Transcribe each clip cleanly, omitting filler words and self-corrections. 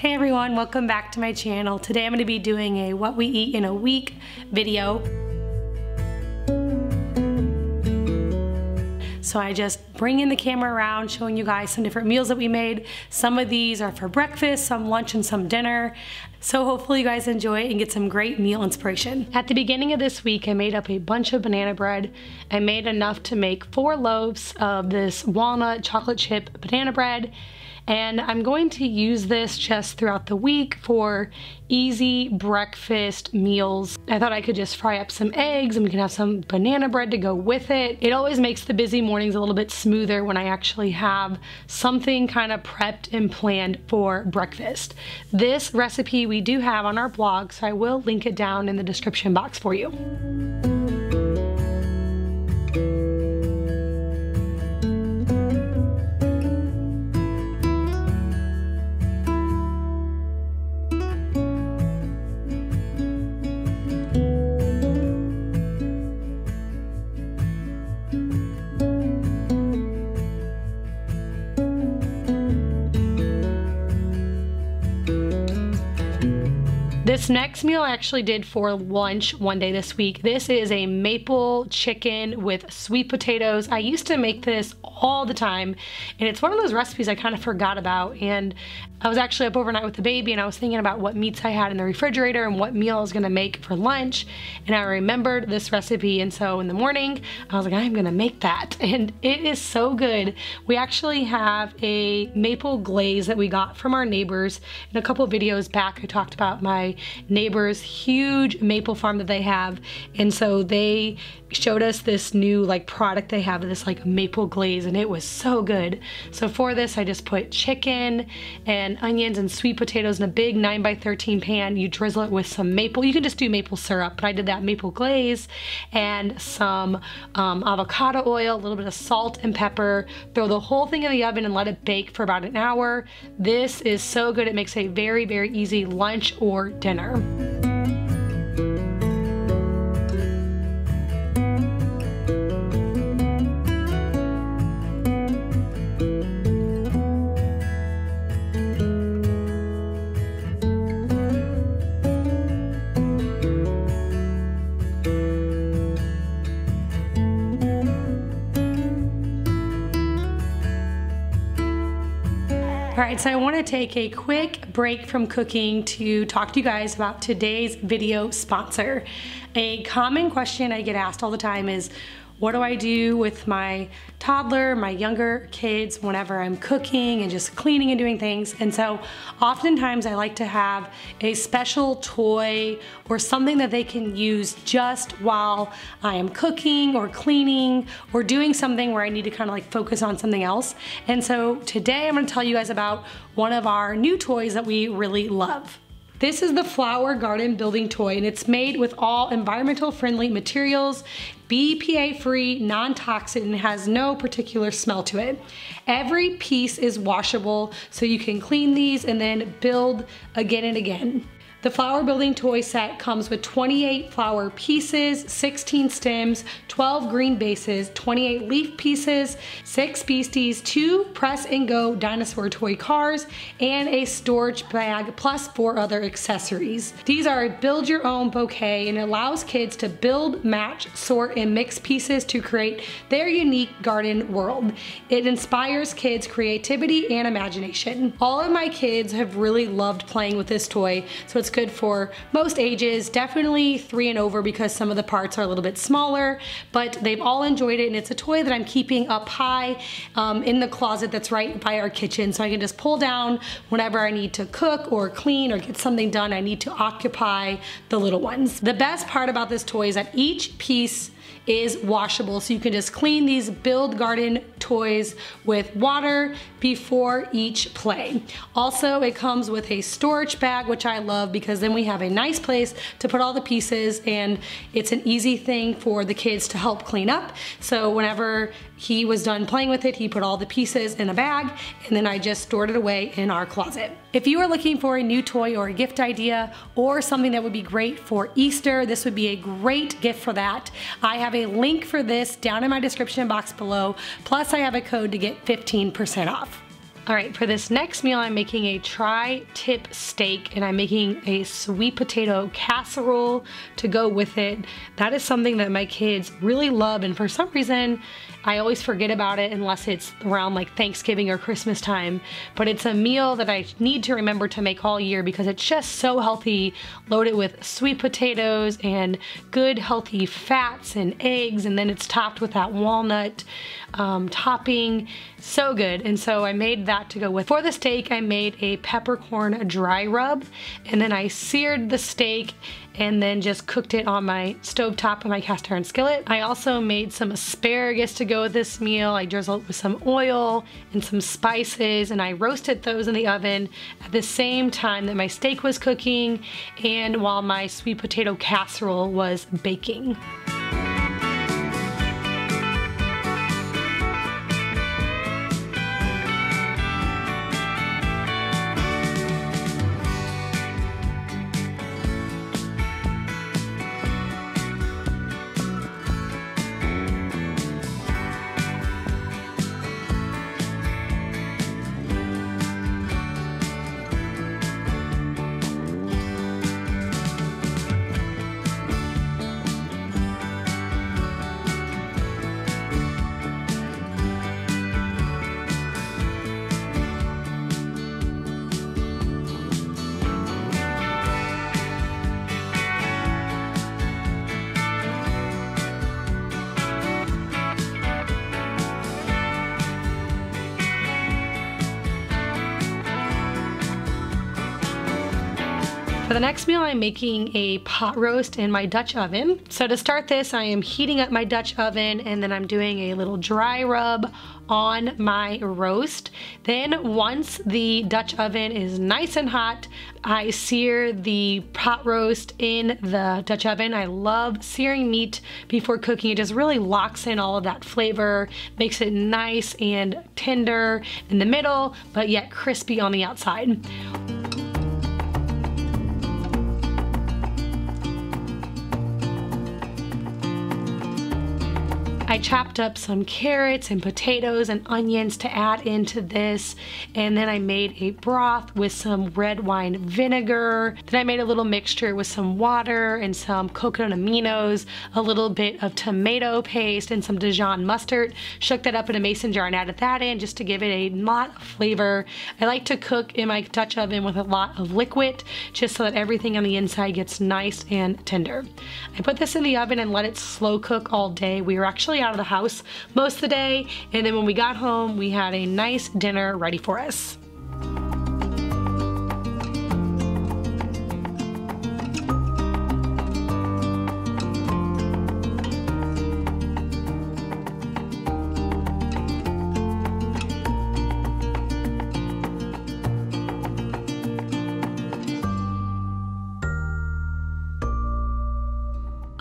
Hey everyone, welcome back to my channel. Today I'm going to be doing a what we eat in a week video. So I just bring in the camera around showing you guys some different meals that we made. Some of these are for breakfast, some lunch, and some dinner. So hopefully you guys enjoy it and get some great meal inspiration. At the beginning of this week, I made up a bunch of banana bread. I made enough to make 4 loaves of this walnut chocolate chip banana bread. And I'm going to use this just throughout the week for easy breakfast meals. I thought I could just fry up some eggs and we can have some banana bread to go with it. It always makes the busy mornings a little bit smoother when I actually have something kind of prepped and planned for breakfast. This recipe we do have on our blog, so I will link it down in the description box for you. This next meal I actually did for lunch one day this week. This is a maple chicken with sweet potatoes. I used to make this all the time, and it's one of those recipes I kind of forgot about. And I was actually up overnight with the baby, and I was thinking about what meats I had in the refrigerator and what meal I was gonna make for lunch. And I remembered this recipe, and so in the morning, I was like, I'm gonna make that. And it is so good. We actually have a maple glaze that we got from our neighbors. In a couple of videos back, I talked about my neighbor's huge maple farm that they have, and so they showed us this new product they have, this maple glaze, and it was so good. So for this I just put chicken and onions and sweet potatoes in a big 9x13 pan. You drizzle it with some maple, you can just do maple syrup, but I did that maple glaze and some avocado oil, a little bit of salt and pepper. Throw the whole thing in the oven and let it bake for about an hour. This is so good. It makes a very, very easy lunch or dinner. Alright, so I want to take a quick break from cooking to talk to you guys about today's video sponsor. A common question I get asked all the time is, what do I do with my toddler, my younger kids, whenever I'm cooking and just cleaning and doing things? And so oftentimes I like to have a special toy or something that they can use just while I am cooking or cleaning or doing something where I need to kind of focus on something else. And so today I'm going to tell you guys about one of our new toys that we really love. This is the flower garden building toy, and it's made with all environmental friendly materials, BPA free, non-toxic, and has no particular smell to it. Every piece is washable, so you can clean these and then build again and again. The flower building toy set comes with 28 flower pieces, 16 stems, 12 green bases, 28 leaf pieces, 6 beasties, 2 press and go dinosaur toy cars, and a storage bag, plus 4 other accessories. These are a build your own bouquet, and it allows kids to build, match, sort, and mix pieces to create their unique garden world. It inspires kids' creativity and imagination. All of my kids have really loved playing with this toy, so it's good for most ages, definitely 3 and over because some of the parts are a little bit smaller, but they've all enjoyed it, and it's a toy that I'm keeping up high in the closet that's right by our kitchen, so I can just pull down whenever I need to cook or clean or get something done I need to occupy the little ones. The best part about this toy is that each piece is washable, so you can just clean these build garden toys with water before each play. Also, it comes with a storage bag, which I love because then we have a nice place to put all the pieces, and it's an easy thing for the kids to help clean up. So whenever he was done playing with it, he put all the pieces in a bag, and then I just stored it away in our closet. If you are looking for a new toy or a gift idea or something that would be great for Easter, this would be a great gift for that. I have a link for this down in my description box below, plus I have a code to get 15% off. All right, for this next meal, I'm making a tri-tip steak, and I'm making a sweet potato casserole to go with it. That is something that my kids really love, and for some reason, I always forget about it unless it's around like Thanksgiving or Christmas time. But it's a meal that I need to remember to make all year because it's just so healthy, loaded with sweet potatoes and good healthy fats and eggs, and then it's topped with that walnut topping. So good. And so I made that to go with. For the steak, I made a peppercorn dry rub, and then I seared the steak and then just cooked it on my stovetop of my cast iron skillet. I also made some asparagus to go with this meal. I drizzled with some oil and some spices, and I roasted those in the oven at the same time that my steak was cooking and while my sweet potato casserole was baking. For the next meal, I'm making a pot roast in my Dutch oven. So to start this, I am heating up my Dutch oven, and then I'm doing a little dry rub on my roast. Then once the Dutch oven is nice and hot, I sear the pot roast in the Dutch oven. I love searing meat before cooking. It just really locks in all of that flavor, makes it nice and tender in the middle, but yet crispy on the outside. I chopped up some carrots and potatoes and onions to add into this, and then I made a broth with some red wine vinegar. Then I made a little mixture with some water and some coconut aminos, a little bit of tomato paste and some Dijon mustard. Shook that up in a mason jar and added that in just to give it a lot of flavor. I like to cook in my Dutch oven with a lot of liquid just so that everything on the inside gets nice and tender. I put this in the oven and let it slow cook all day. We were actually out of the house most of the day, and then when we got home we had a nice dinner ready for us.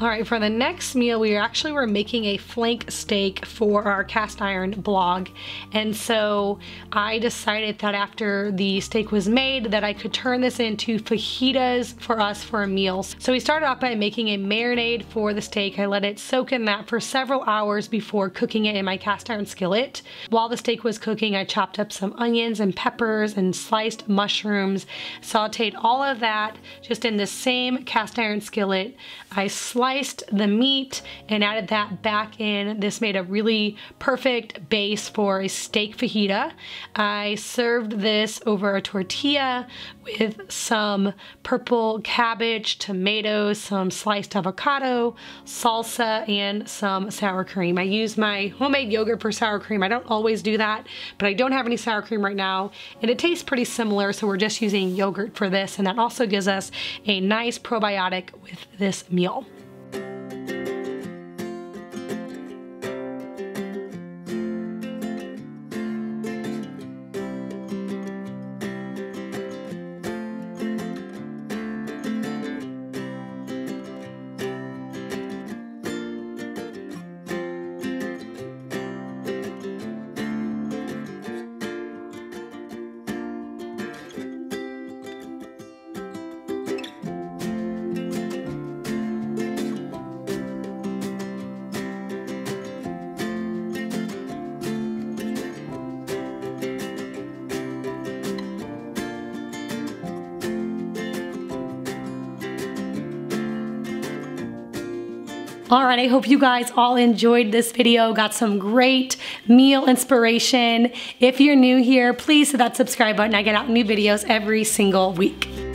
All right, for the next meal, we were making a flank steak for our cast iron blog. And so I decided that after the steak was made that I could turn this into fajitas for us for a meal. So we started off by making a marinade for the steak. I let it soak in that for several hours before cooking it in my cast iron skillet. While the steak was cooking, I chopped up some onions and peppers and sliced mushrooms, sauteed all of that just in the same cast iron skillet. I sliced the meat and added that back in. This made a really perfect base for a steak fajita. I served this over a tortilla with some purple cabbage, tomatoes, some sliced avocado, salsa, and some sour cream. I use my homemade yogurt for sour cream. I don't always do that, but I don't have any sour cream right now, and it tastes pretty similar, so we're just using yogurt for this, and that also gives us a nice probiotic with this meal. All right, I hope you guys all enjoyed this video, got some great meal inspiration. If you're new here, please hit that subscribe button. I get out new videos every single week.